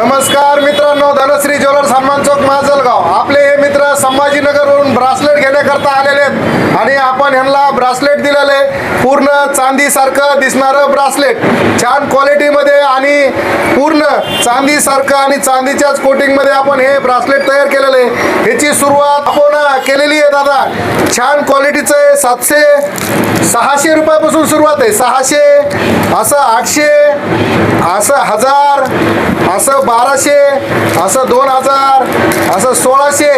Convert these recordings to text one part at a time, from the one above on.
नमस्कार मित्रांनो, धनश्री ज्वेलर्स हनुमान चौक माजलगाव. आपले हे मित्र संभाजीनगरवरून ब्रासलेट घेण्याकरता आलेले आहेत आणि आपण यांना ब्रासलेट दिलेले पूर्ण चांदीसारखं दिसणारं ब्रासलेट, छान क्वालिटीमध्ये आणि पूर्ण चांदीसारखं आणि चांदीच्याच कोटिंगमध्ये आपण हे ब्रासलेट तयार केलेलं आहे. ह्याची सुरुवात आपण केलेली आहे दादा. छान क्वालिटीचं आहे. 700-600 रुपयापासून सुरुवात आहे. 600, असं 800, असं 1000, असं 1200, असं 2000, असं 1600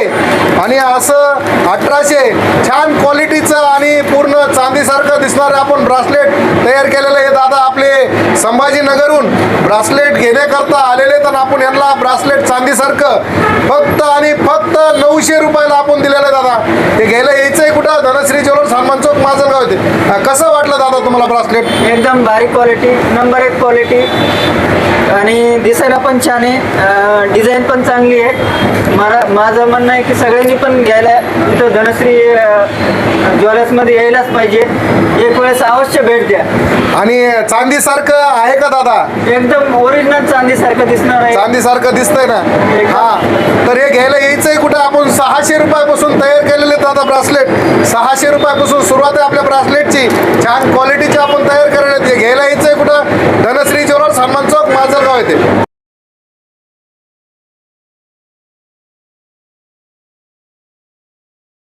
आणि असं 1800. छान क्वालिटीचं आणि पूर्ण चांदीसारखं दिसणारं आपण ब्रासलेट तयार केलेलं आहे दादा. आपले संभाजीनगरहून ब्रासलेट घेण्याकरता आलेले तर आपण यांना ब्रासलेट चांदीसारखं फक्त आणि फक्त 900 रुपयाला आपण दिलेलं आहे दादा. हे घ्यायला यायचंय कुठं? धनश्री ज्वेलर्स हनुमान चौक माजलगाव येते. कसं वाटलं दादा तुम्हाला ब्रासलेट? एकदम भारी क्वालिटी, नंबर 1 क्वालिटी आणि दिसायला पण छान आहे. डिझाईन पण चांगली आहे. माझं म्हणणं आहे की सगळ्यांनी पण घ्यायला इथं धनश्री ज्वेलर्समध्ये यायलाच पाहिजे. एक वेळेस अवश्य भेट द्या. आणि चांदीसारखं आहे का दादा? एकदम ओरिजिनल चांदीसारखं दिसणार आहे. चांदीसारखं दिसतंय ना? हा, तर हे घ्यायला यायचंय कुठं? आपण 600 रुपयापासून तयार केलेले दादा ब्रासलेट. 600 रुपयापासून सुरुवात आहे आपल्या ब्रासलेटची. छान क्वालिटीचे आपण तयार केलेले. ते घ्यायला